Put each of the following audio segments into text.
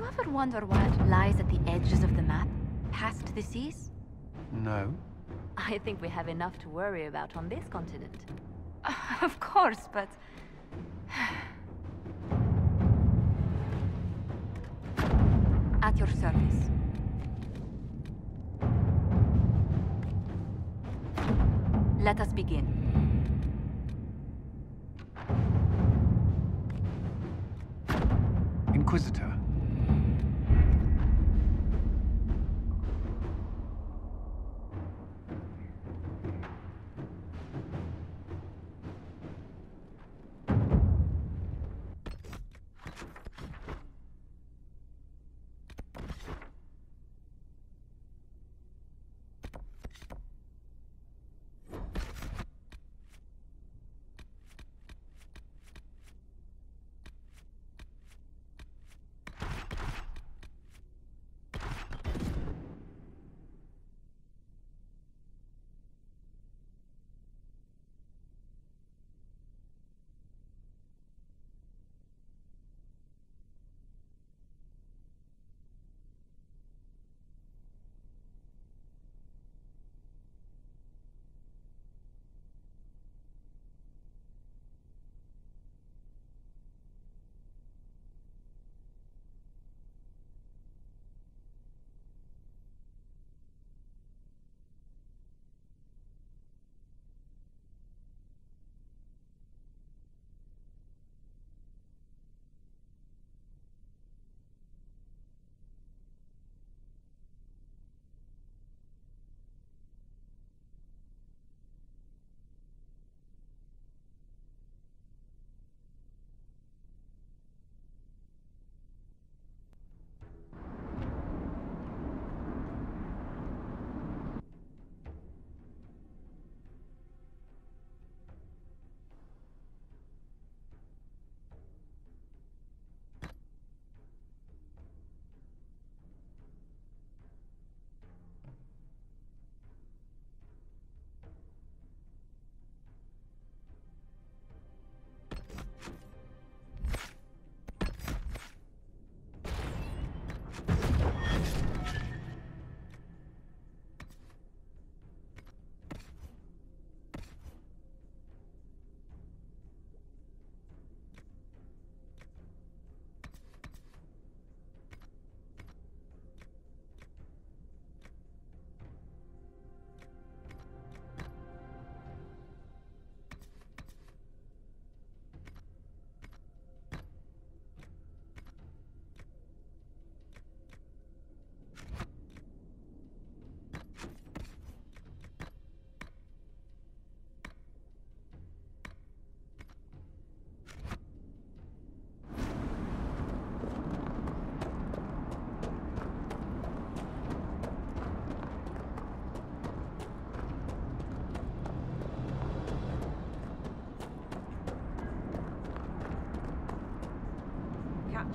you ever wonder what lies at the edges of the map, past the seas? No. I think we have enough to worry about on this continent. Of course, but... At your service. Let us begin. Inquisitor.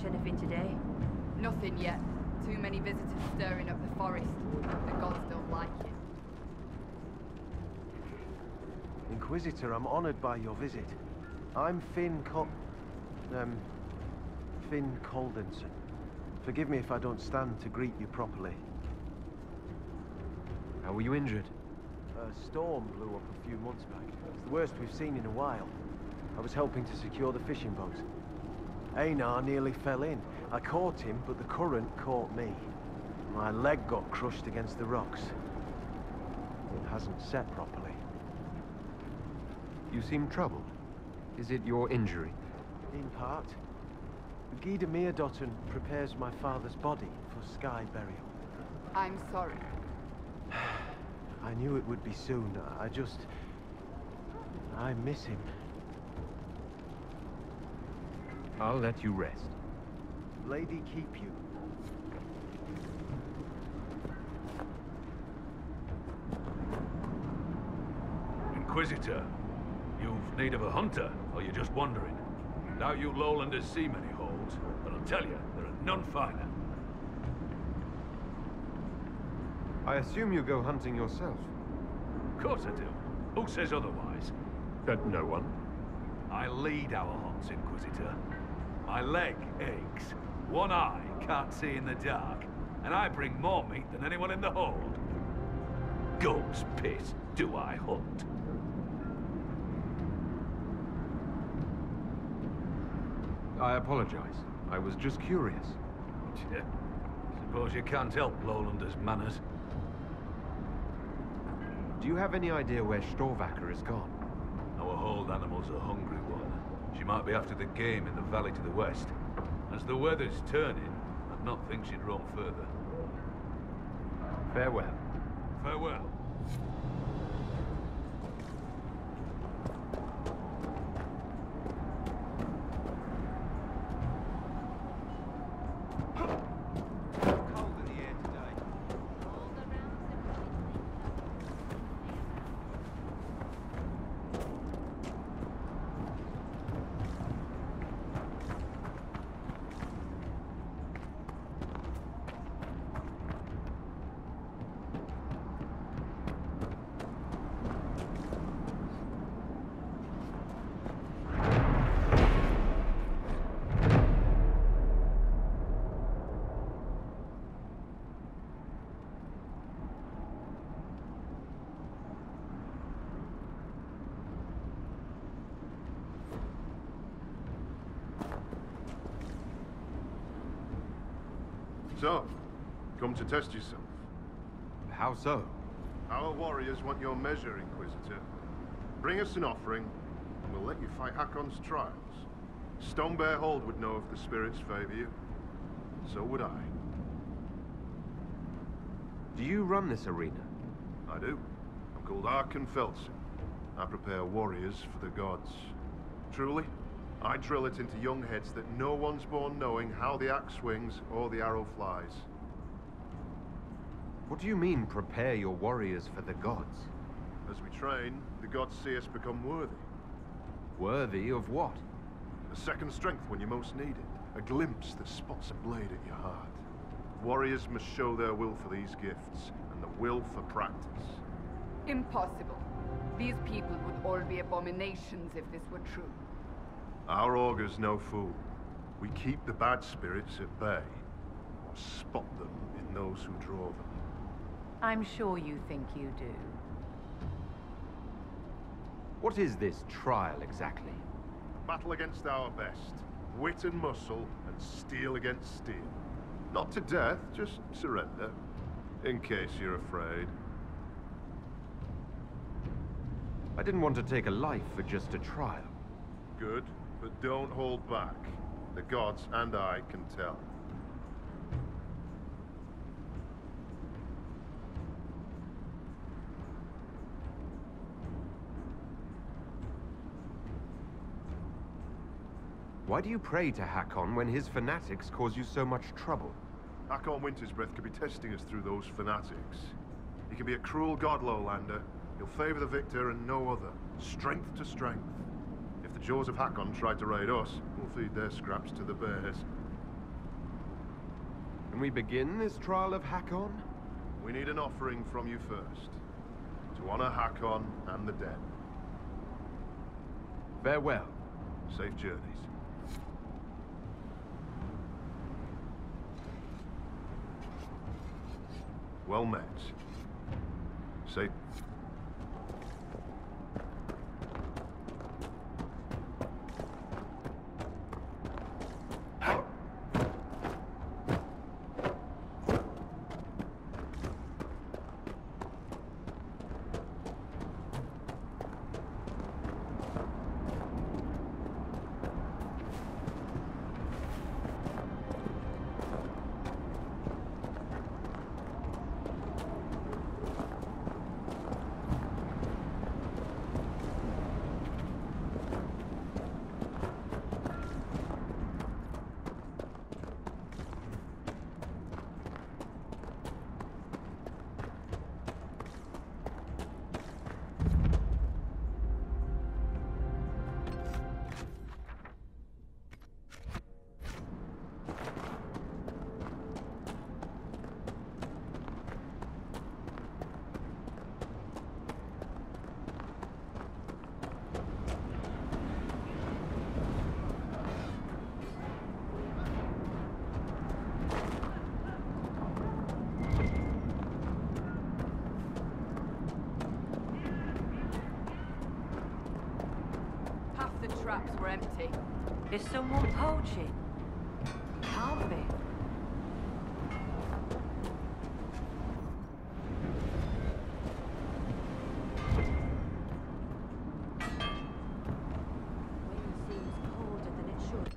Anything today? Nothing yet. Too many visitors stirring up the forest. The gods don't like it. Inquisitor, I'm honored by your visit. I'm Finn Coldenson. Forgive me if I don't stand to greet you properly. How were you injured? A storm blew up a few months back. It's the worst we've seen in a while. I was helping to secure the fishing boat. Einar nearly fell in. I caught him, but the current caught me. My leg got crushed against the rocks. It hasn't set properly. You seem troubled. Is it your injury? In part. Gida Meerdotten prepares my father's body for sky burial. I'm sorry. I knew it would be soon. I miss him. I'll let you rest. Lady keep you. Inquisitor, you've need of a hunter, or you're just wandering? Now you lowlanders see many holds, but I'll tell you, there are none finer. I assume you go hunting yourself? Of course I do. Who says otherwise? No one. I lead our hunts, Inquisitor. My leg aches, One eye can't see in the dark, and I bring more meat than anyone in the hold. Goat's piss do I hunt. I apologize. I was just curious. Suppose you can't help Lowlanders' manners. Do you have any idea where Storvacker has gone? Our hold animal's a hungry one. She might be after the game in the valley to the west. As the weather's turning, I'd not think she'd roam further. Farewell. Farewell. So, come to test yourself. How so? Our warriors want your measure, Inquisitor. Bring us an offering, and we'll let you fight Hakkon's trials. Stonebear Hold would know if the spirits favor you. So would I. Do you run this arena? I do. I'm called Hakkon. I prepare warriors for the gods. Truly, I drill it into young heads that no one's born knowing how the axe swings or the arrow flies. What do you mean, prepare your warriors for the gods? As we train, the gods see us become worthy. Worthy of what? A second strength when you most need it. A glimpse that spots a blade at your heart. Warriors must show their will for these gifts, and the will for practice. Impossible. These people would all be abominations if this were true. Our augur's no fool. We keep the bad spirits at bay, or spot them in those who draw them. I'm sure you think you do. What is this trial exactly? Battle against our best. Wit and muscle, and steel against steel. Not to death, just surrender. In case you're afraid. I didn't want to take a life for just a trial. Good, but don't hold back. The gods and I can tell. Why do you pray to Hakkon when his fanatics cause you so much trouble? Hakkon Winter's Breath could be testing us through those fanatics. He can be a cruel god, Lowlander. He'll favor the victor and no other. Strength to strength. If the jaws of Hakkon tried to raid us, we'll feed their scraps to the bears. Can we begin this trial of Hakkon? We need an offering from you first. To honor Hakkon and the dead. Farewell. Safe journeys. Well met. Safe. The traps were empty. Is someone poaching? Can't be. Seems colder than it should.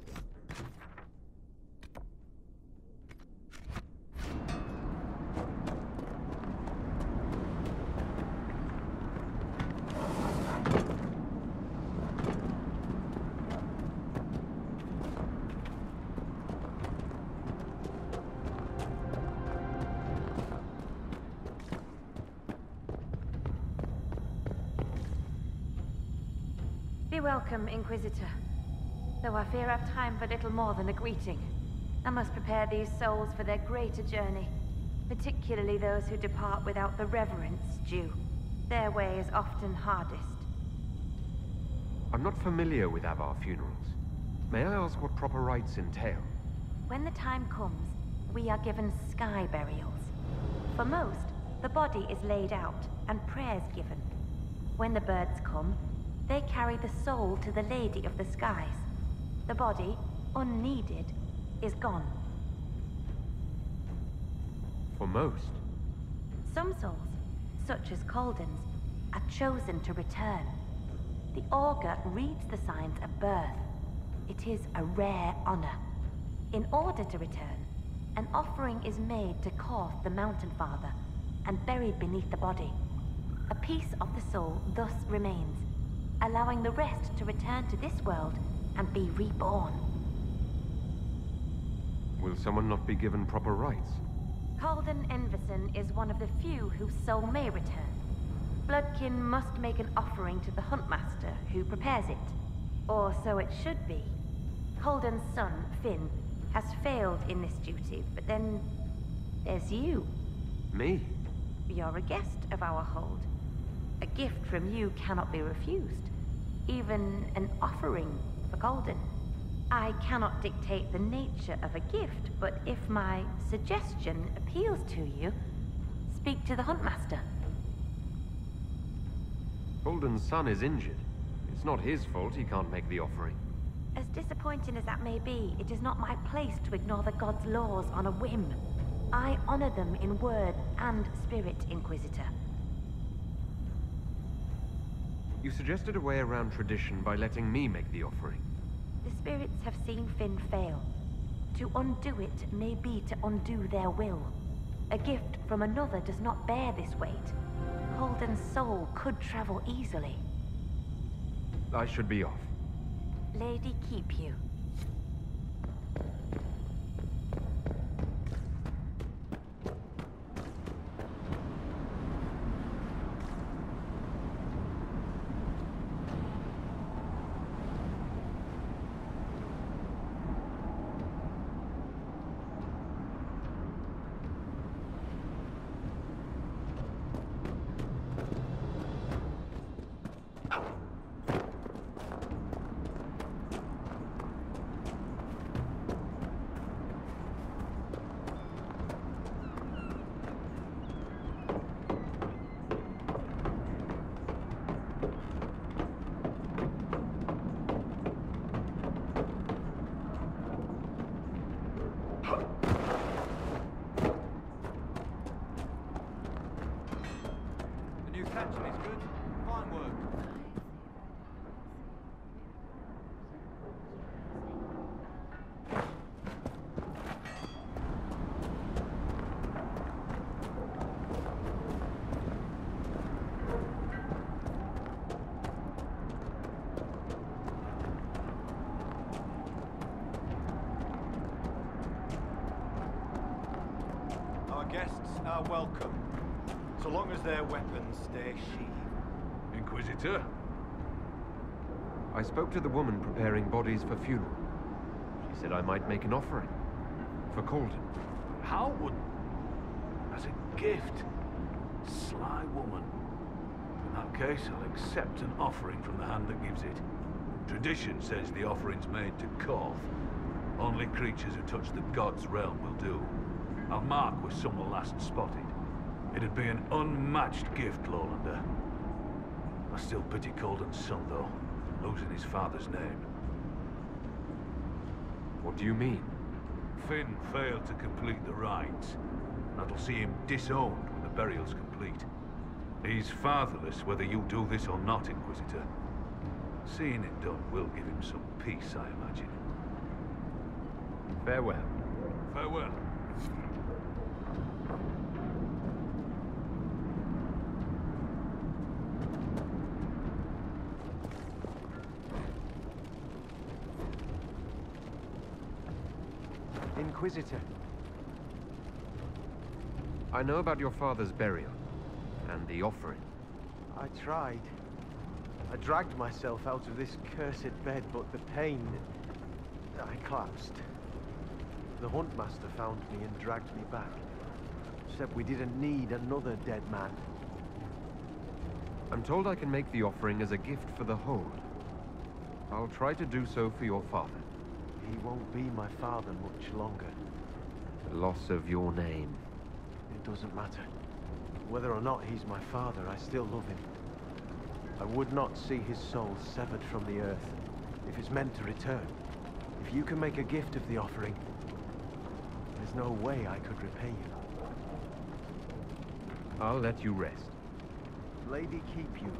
Be welcome, Inquisitor. Though I fear I've time for little more than a greeting. I must prepare these souls for their greater journey, particularly those who depart without the reverence due. Their way is often hardest. I'm not familiar with Avar funerals. May I ask what proper rites entail? When the time comes, we are given sky burials. For most, the body is laid out and prayers given. When the birds come, they carry the soul to the Lady of the Skies. The body, unneeded, is gone. For most? Some souls, such as Calden's, are chosen to return. The augur reads the signs of birth. It is a rare honor. In order to return, an offering is made to Korth the Mountain Father and buried beneath the body. A piece of the soul thus remains, allowing the rest to return to this world and be reborn. Will someone not be given proper rites? Calden Enverson is one of the few whose soul may return. Bloodkin must make an offering to the Huntmaster, who prepares it. Or so it should be. Calden's son, Finn, has failed in this duty, but then there's you. Me? You're a guest of our hold. A gift from you cannot be refused. Even an offering for Calden. I cannot dictate the nature of a gift, but if my suggestion appeals to you, speak to the Huntmaster. Calden's son is injured. It's not his fault he can't make the offering. As disappointing as that may be, it is not my place to ignore the gods' laws on a whim. I honor them in word and spirit, Inquisitor. You suggested a way around tradition by letting me make the offering. The spirits have seen Finn fail. To undo it may be to undo their will. A gift from another does not bear this weight. Calden's soul could travel easily. I should be off. Lady keep you. Guests are welcome, so long as their weapons stay sheathed. Inquisitor? I spoke to the woman preparing bodies for funeral. She said I might make an offering. For Calden. How would... as a gift? Sly woman. In that case, I'll accept an offering from the hand that gives it. Tradition says the offering's made to Korth. Only creatures who touch the gods' realm will do. I'll mark where someone last spotted. It'd be an unmatched gift, Lowlander. I still pity Calden's son, though. losing his father's name. What do you mean? Finn failed to complete the rites. That'll see him disowned when the burial's complete. He's fatherless whether you do this or not, Inquisitor. Seeing it done will give him some peace, I imagine. Farewell. Farewell. Inquisitor. I know about your father's burial, and the offering. I tried. I dragged myself out of this cursed bed, but the pain... I collapsed. The Huntmaster found me and dragged me back. Said we didn't need another dead man. I'm told I can make the offering as a gift for the Hold. I'll try to do so for your father. He won't be my father much longer. The loss of your name. It doesn't matter. Whether or not he's my father, I still love him. I would not see his soul severed from the earth, if it's meant to return. If you can make a gift of the offering, there's no way I could repay you. I'll let you rest. Lady keep you.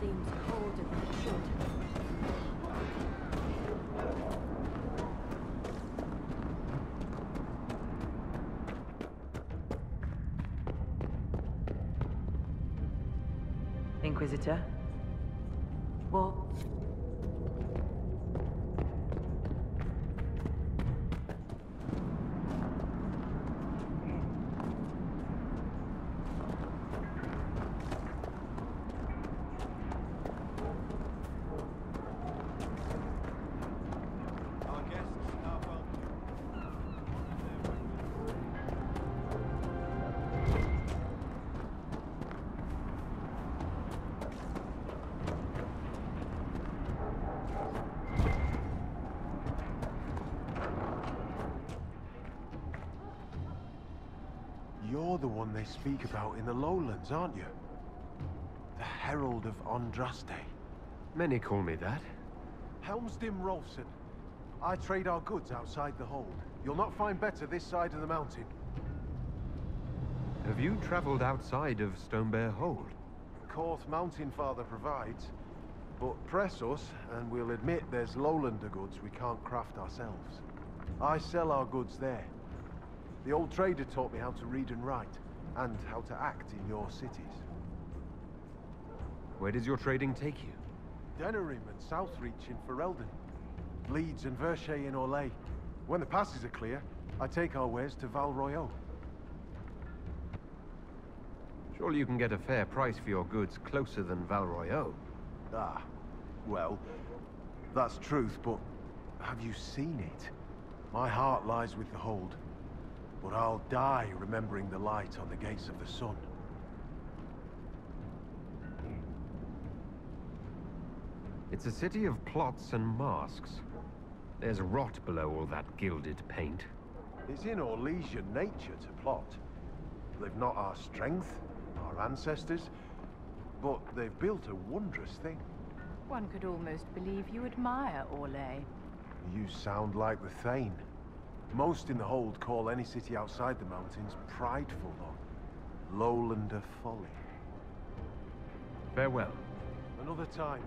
Seems colder than it should. Inquisitor? What? Our guests are welcome. You're the one they speak about in the lowlands, aren't you? The Herald of Andraste. Many call me that. Helmsdim Rolfson. I trade our goods outside the hold. You'll not find better this side of the mountain. Have you traveled outside of Stonebear Hold? Court Mountain Father provides. But press us, and we'll admit there's lowlander goods we can't craft ourselves. I sell our goods there. The old trader taught me how to read and write, and how to act in your cities. Where does your trading take you? Denerim and Southreach in Ferelden. Leeds and Verchet in Orlais. When the passes are clear, I take our wares to Val Royeaux. Surely you can get a fair price for your goods closer than Val Royeaux. Ah, well, that's truth, but have you seen it? My heart lies with the Hold, but I'll die remembering the light on the gates of the sun. It's a city of plots and masks. There's rot below all that gilded paint. It's in Orlesian nature to plot. They've not our strength, our ancestors, but they've built a wondrous thing. One could almost believe you admire Orlais. You sound like the Thane. Most in the Hold call any city outside the mountains prideful, though. Lowlander folly. Farewell. Another time.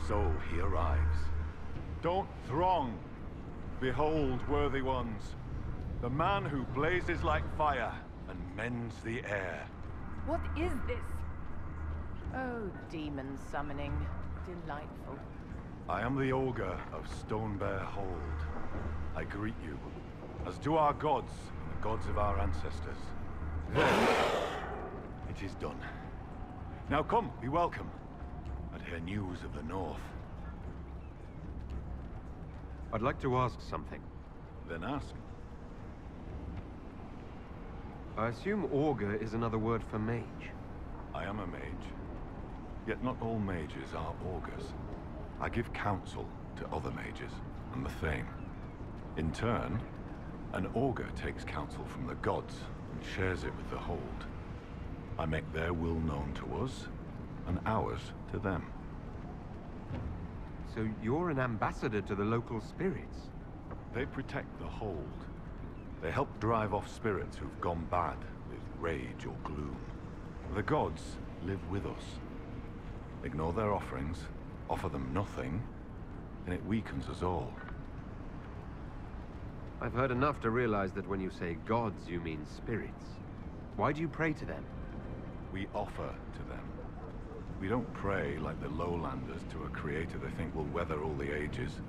So he arrives. Don't throng. Behold, worthy ones, the man who blazes like fire and mends the air. What is this? Oh, demon summoning. Delightful. I am the Ogre of Stonebear Hold. I greet you, as do our gods and the gods of our ancestors. It is done. Now come, be welcome, and hear news of the North. I'd like to ask something. Then ask. I assume Augur is another word for mage. I am a mage. Yet not all mages are augurs. I give counsel to other mages, and the Thane. In turn, an augur takes counsel from the gods and shares it with the Hold. I make their will known to us, and ours to them. So you're an ambassador to the local spirits? They protect the Hold. They help drive off spirits who've gone bad with rage or gloom. The gods live with us. Ignore their offerings, offer them nothing, and it weakens us all. I've heard enough to realize that when you say gods, you mean spirits. Why do you pray to them? We offer to them. We don't pray like the lowlanders to a creator they think will weather all the ages.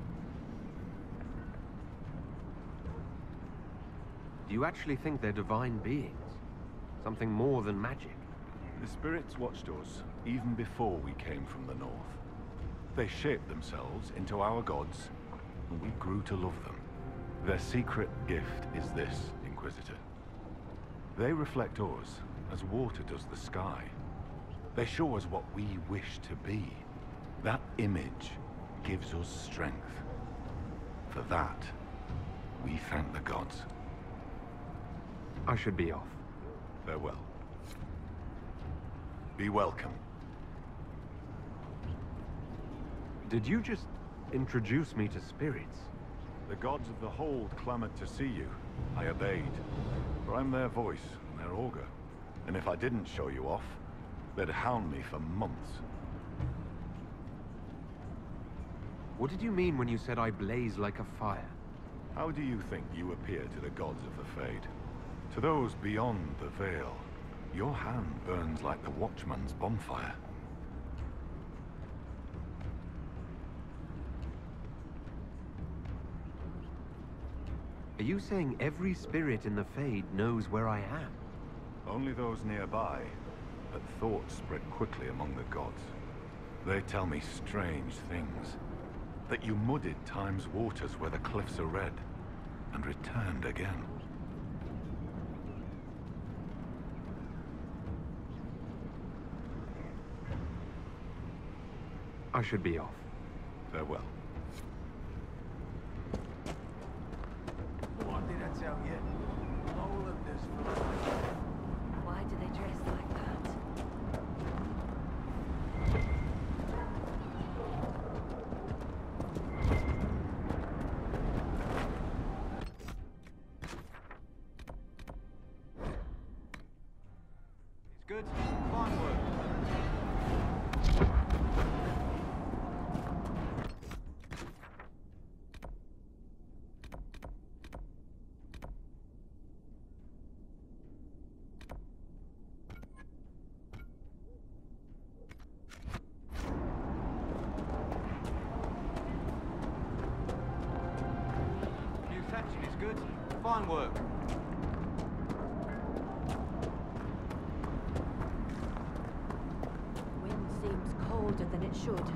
Do you actually think they're divine beings? Something more than magic? The spirits watched us even before we came from the north. They shaped themselves into our gods, and we grew to love them. Their secret gift is this, Inquisitor. They reflect us as water does the sky. They show us what we wish to be. That image gives us strength. For that, we thank the gods. I should be off. Farewell. Be welcome. Did you just introduce me to spirits? The gods of the Hold clamored to see you. I obeyed. For I'm their voice and their augur. And if I didn't show you off, they'd hound me for months. What did you mean when you said I blaze like a fire? How do you think you appear to the gods of the Fade? To those beyond the veil, your hand burns like the Watchman's bonfire. Are you saying every spirit in the Fade knows where I am? Only those nearby, but thoughts spread quickly among the gods. They tell me strange things. That you muddied time's waters where the cliffs are red, and returned again. I should be off. Farewell. What did I tell you? All of this for Why do they dress like that? It's good. Fine work. New section is good. Fine work. Wind seems colder than it should.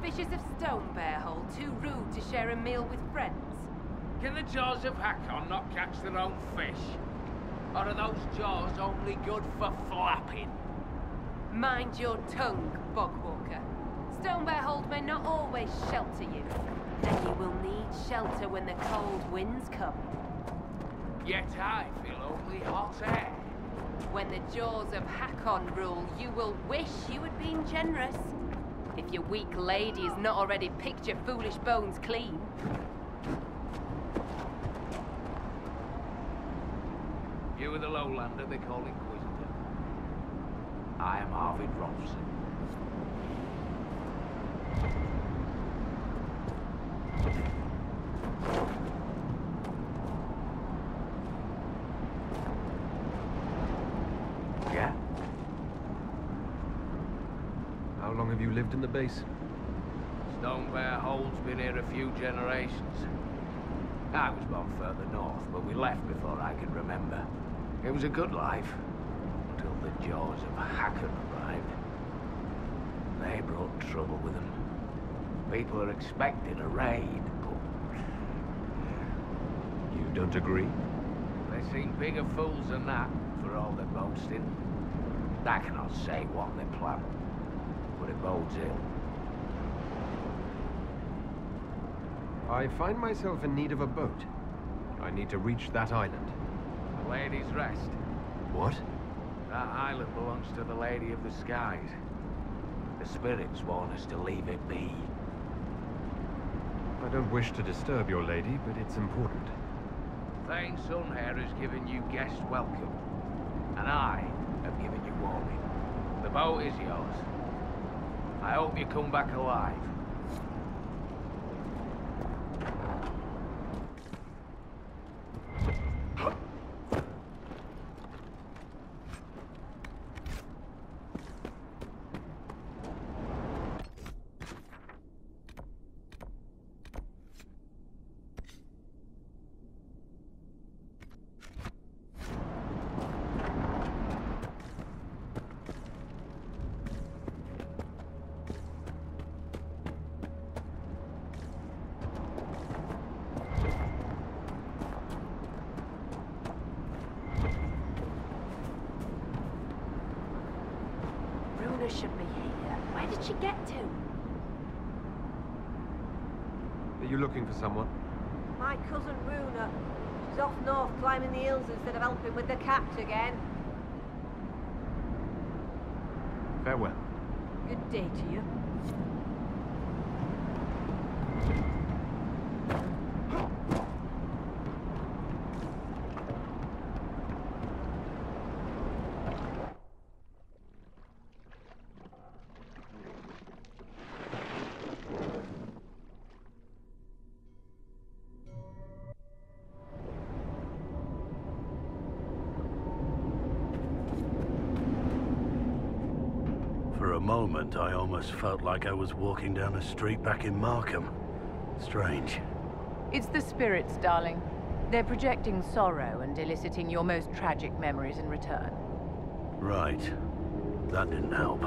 Fishes of Stonebearhold too rude to share a meal with friends? Can the jaws of Hakkon not catch their own fish? Or are those jaws only good for flapping? Mind your tongue, Bogwalker. Stonebearhold may not always shelter you, and you will need shelter when the cold winds come. Yet I feel only hot air. When the jaws of Hakkon rule, you will wish you had been generous. If your weak lady has not already picked your foolish bones clean. You are the lowlander they call Inquisitor. I am Arvid Rolfson. Yeah? How long have you lived in the base? Stonebearhold's been here a few generations. I was born further north, but we left before I could remember. It was a good life, until the jaws of Hakkon arrived. They brought trouble with them. People are expecting a raid, but... You don't agree? They seem bigger fools than that, for all their boasting. I cannot say what they plan, but it bodes ill. I find myself in need of a boat. I need to reach that island. The Lady's Rest. What? That island belongs to the Lady of the Skies. The spirits warn us to leave it be. I don't wish to disturb your lady, but it's important. Thane Sunhair has given you guest welcome, and I have given you warning. The boat is yours. I hope you come back alive. Should be here. Where did she get to? Are you looking for someone? My cousin Runa. She's off north climbing the hills instead of helping with the catch again. Farewell. Good day to you. For a moment, I almost felt like I was walking down a street back in Markham. Strange. It's the spirits, darling. They're projecting sorrow and eliciting your most tragic memories in return. Right. That didn't help.